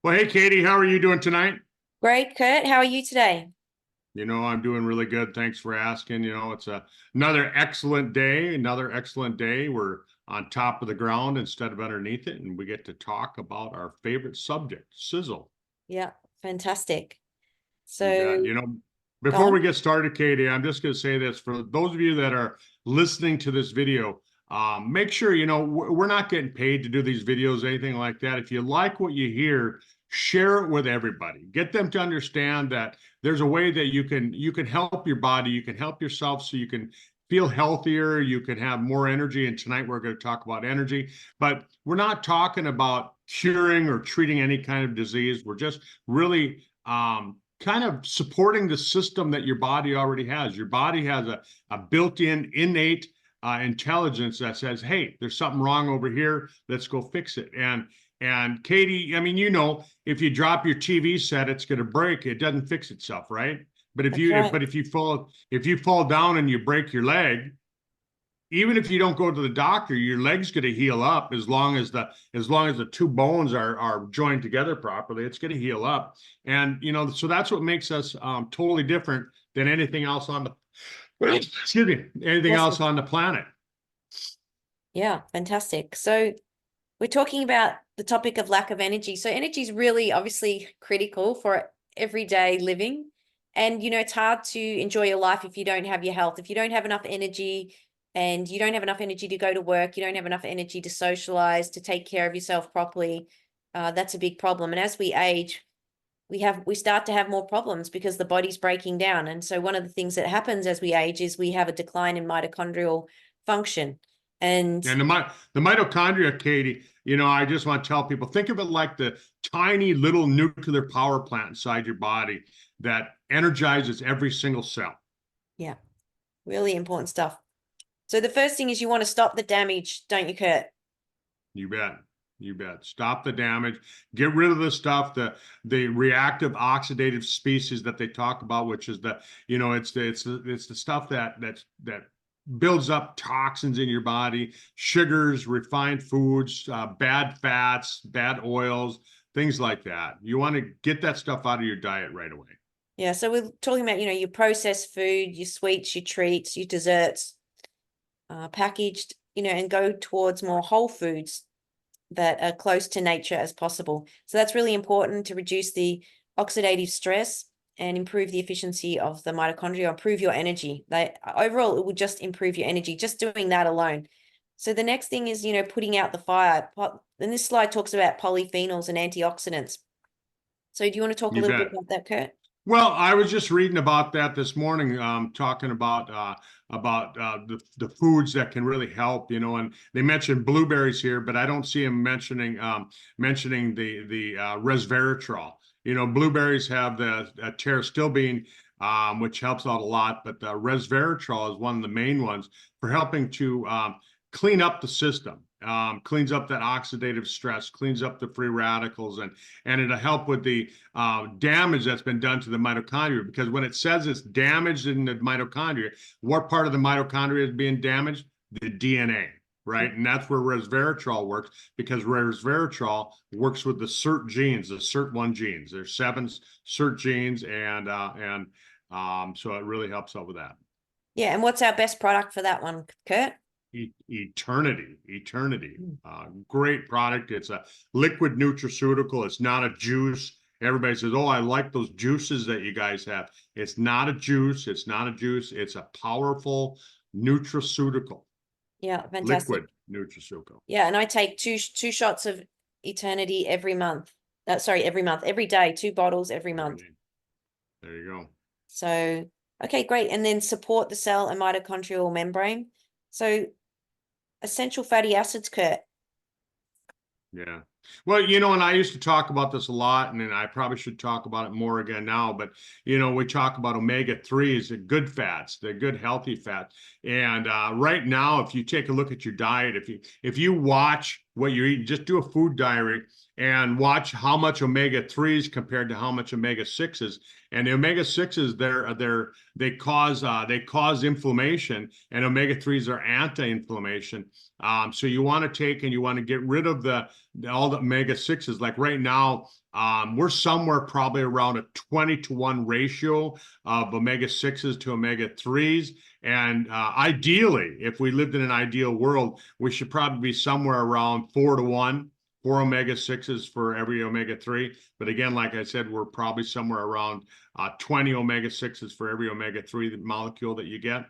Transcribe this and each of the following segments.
Well, hey, Katie, how are you doing tonight? Great, Kurt. How are you today? I'm doing really good. Thanks for asking. It's another excellent day, another excellent day. We're on top of the ground instead of underneath it, and we get to talk about our favorite subject, sizzle. Yeah, fantastic. You bet. So, go Before on. we get started, Katie, I'm just going to say this for those of you that are listening to this video. Make sure we're not getting paid to do these videos, anything like that. If you like what you hear, share it with everybody. Get them to understand that there's a way that you can help your body, you can help yourself, so you can feel healthier, you can have more energy. And tonight we're going to talk about energy, but we're not talking about curing or treating any kind of disease. We're just really kind of supporting the system that your body already has. Your body has a built-in innate intelligence that says, hey, there's something wrong over here, let's go fix it. And Katie, I mean, if you drop your TV set, it's going to break, it doesn't fix itself, right? But if That's you right. but if you fall down and you break your leg, even if you don't go to the doctor, your leg's going to heal up as long as the two bones are joined together properly. It's going to heal up, and so that's what makes us totally different than anything else on the excuse me, anything else Awesome. on the planet. Yeah, fantastic. So, we're talking about the topic of lack of energy. So, energy is really obviously critical for everyday living. And, it's hard to enjoy your life if you don't have your health. If you don't have enough energy and you don't have enough energy to go to work, you don't have enough energy to socialize, to take care of yourself properly, that's a big problem. And as we age, we start to have more problems because the body's breaking down. And so one of the things that happens as we age is we have a decline in mitochondrial function. And And the mitochondria, Katie, I just want to tell people, think of it like the tiny little nuclear power plant inside your body that energizes every single cell. yeah, really important stuff. So the first thing is you want to stop the damage, don't you, Kurt? You bet. You bet. Stop the damage. Get rid of the stuff, the reactive oxidative species that they talk about, which is it's the stuff that builds up toxins in your body, sugars, refined foods, bad fats, bad oils, things like that. You want to get that stuff out of your diet right away. Yeah, so we're talking about, your processed food, your sweets, your treats, your desserts, packaged, and go towards more whole foods that are close to nature as possible. So that's really important to reduce the oxidative stress and improve the efficiency of the mitochondria, improve your energy. Overall, it will just improve your energy, just doing that alone. So the next thing is, putting out the fire. And this slide talks about polyphenols and antioxidants. So do you want to talk a You little bit bet. about that, Kurt? Well, I was just reading about that this morning, talking about the foods that can really help, and they mentioned blueberries here, but I don't see them mentioning the resveratrol. Blueberries have the pterostilbene, which helps out a lot, but the resveratrol is one of the main ones for helping to clean up the system. Cleans up that oxidative stress, cleans up the free radicals, and it'll help with the damage that's been done to the mitochondria. Because when it says it's damaged in the mitochondria, what part of the mitochondria is being damaged? The DNA, right? And that's where resveratrol works, because resveratrol works with the SIRT genes, the SIRT1 genes. There's 7 SIRT genes, and so it really helps out with that. Yeah, and what's our best product for that one, Kurt? Eternity. Mm. Great product. It's a liquid nutraceutical. It's not a juice. Everybody says, oh, I like those juices that you guys have. It's not a juice. It's not a juice. It's a powerful nutraceutical, Yeah, fantastic. liquid nutraceutical. Yeah, and I take two shots of Eternity every month. Sorry, every month, every day, 2 bottles every month. There you go. So, okay, great. And then support the cell and mitochondrial membrane. So, essential fatty acids, Kurt. Yeah. Well, and I used to talk about this a lot, and then I probably should talk about it more again now. But we talk about omega-3s, the good fats, the good healthy fats. And right now, if you take a look at your diet, if you watch what you're eating, just do a food diary and watch how much omega-3s compared to how much omega-6s. And the omega-6s, they cause inflammation, and omega-3s are anti-inflammation. So you want to take and you want to get rid of all the omega 6s. Like right now, We're somewhere probably around a 20-to-1 ratio of omega-6s to omega-3s. And ideally, if we lived in an ideal world, we should probably be somewhere around 4-to-1, 4 omega-6s for every omega-3. But again, like I said, we're probably somewhere around 20 omega-6s for every omega-3 molecule that you get.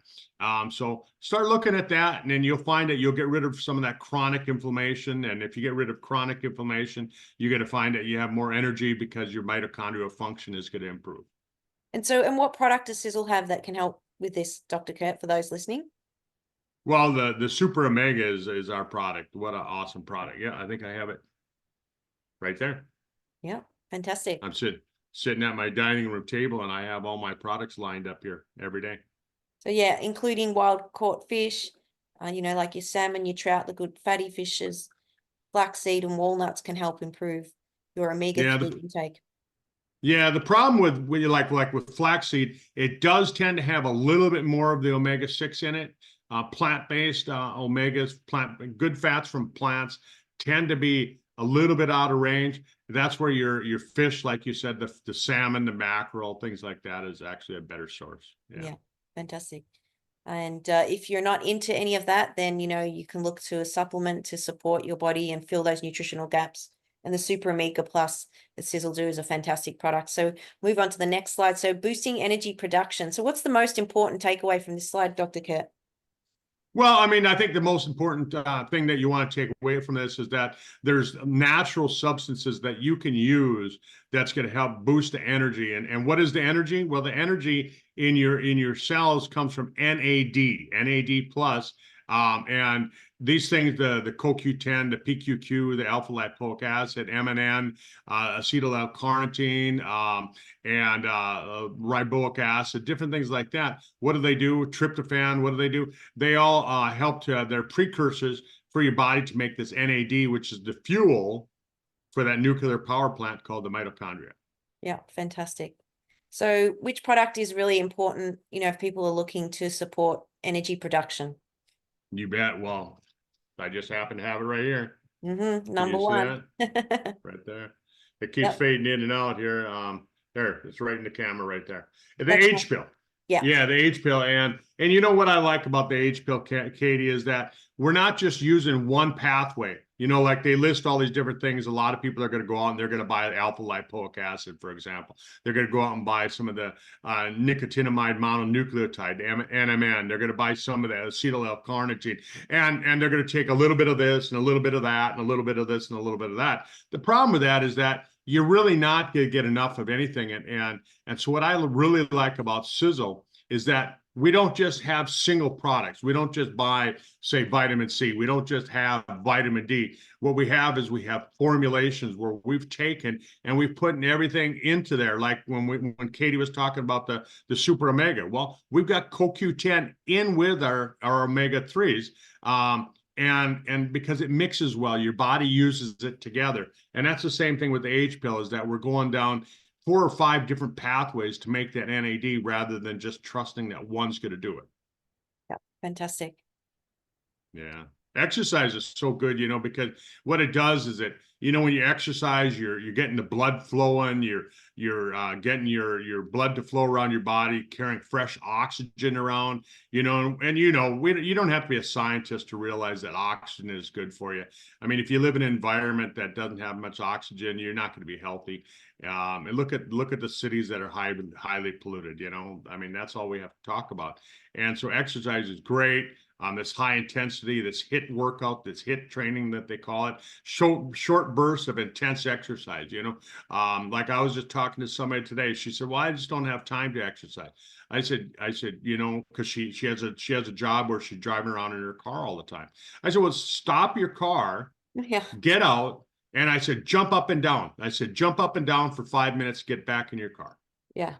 So start looking at that, and then you'll find that you'll get rid of some of that chronic inflammation. And if you get rid of chronic inflammation, you're going to find that you have more energy because your mitochondrial function is going to improve. And so, and what product does Sizzle have that can help with this, Dr. Kurt, for those listening? Well, the Super Omega is our product. What an awesome product. Yeah, I think I have it right there. Yeah, fantastic. I'm sitting at my dining room table, and I have all my products lined up here every day. So yeah, including wild caught fish, like your salmon, your trout, the good fatty fishes, flaxseed and walnuts can help improve your omega-3 intake. Yeah, the problem with when you like with flaxseed, it does tend to have a little bit more of the omega-6 in it. Plant-based omegas, good fats from plants tend to be a little bit out of range. That's where your fish, like you said, the salmon, the mackerel, things like that is actually a better source. Yeah, fantastic. And if you're not into any of that, then, you can look to a supplement to support your body and fill those nutritional gaps. And the Super Omega Plus that Sizzle do is a fantastic product. So move on to the next slide. So boosting energy production. So what's the most important takeaway from this slide, Dr. Kurt? Well, I mean, I think the most important thing that you want to take away from this is that there's natural substances that you can use that's going to help boost the energy. And what is the energy? Well, the energy in your cells comes from NAD plus. And these things, the CoQ10, the PQQ, the alpha lipoic acid, MNN, acetyl L-carnitine, and riboic acid, different things like that. What do? Tryptophan, what do? They all help they're precursors for your body to make this NAD, which is the fuel for that nuclear power plant called the mitochondria. Yeah, fantastic. So which product is really important, if people are looking to support energy production? You bet. Well, I just happen to have it right here. Number one. Right there. It keeps fading in and out here. There, it's right in the camera right there. The That's H pill. Yeah, the H pill. And you know what I like about the H pill, Katie, is that we're not just using one pathway. Like they list all these different things. A lot of people are going to go out and they're going to buy alpha lipoic acid, for example. They're going to go out and buy some of the nicotinamide mononucleotide, NMN. They're going to buy some of the acetyl L-carnitine, and they're going to take a little bit of this and a little bit of that and a little bit of this and a little bit of that. The problem with that is that you're really not going to get enough of anything. And so what I really like about Sizzle is that we don't just have single products. We don't just buy, say, vitamin C. We don't just have vitamin D. What we have is we have formulations where we've taken and we've put everything into there. Like when Katie was talking about the Super Omega. Well, we've got CoQ10 in with our omega-3s. And because it mixes well, your body uses it together. And that's the same thing with the H pill, is that we're going down 4 or 5 different pathways to make that NAD rather than just trusting that one's going to do it. Yeah, fantastic. Yeah. Exercise is so good, because what it does is that, when you exercise, you're getting the blood flowing, you're getting your blood to flow around your body, carrying fresh oxygen around, and you don't have to be a scientist to realize that oxygen is good for you. I mean, if you live in an environment that doesn't have much oxygen, you're not going to be healthy. And look at the cities that are highly polluted. I mean, that's all we have to talk about. And so exercise is great. This high intensity, this HIIT workout, this HIIT training that they call it, short bursts of intense exercise. Like I was just talking to somebody today. She said, "Well, I just don't have time to exercise." I said, because she has a job where she's driving around in her car all the time. I said, "Well, stop your car, get out." And I said, jump up and down. I said, jump up and down for 5 minutes, get back in your car. Yeah.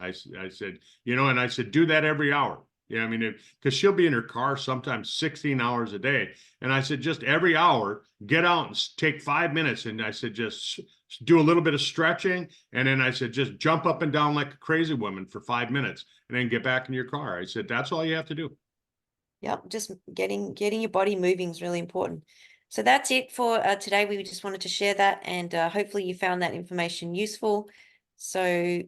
I said, and I said, do that every hour. Yeah, I mean, because she'll be in her car sometimes 16 hours a day. And I said, just every hour, get out and take 5 minutes. And I said, just do a little bit of stretching. And then I said, just jump up and down like a crazy woman for 5 minutes and then get back in your car. I said, that's all you have to do. Yep. Just getting your body moving is really important. So that's it for today. We just wanted to share that, and hopefully you found that information useful. So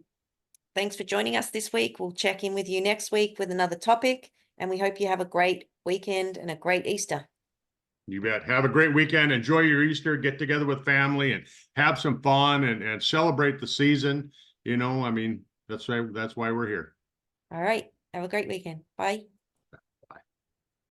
thanks for joining us this week. We'll check in with you next week with another topic, and we hope you have a great weekend and a great Easter. You bet. Have a great weekend. Enjoy your Easter. Get together with family and have some fun and celebrate the season. You know, I mean, that's why we're here. All right. Have a great weekend. Bye.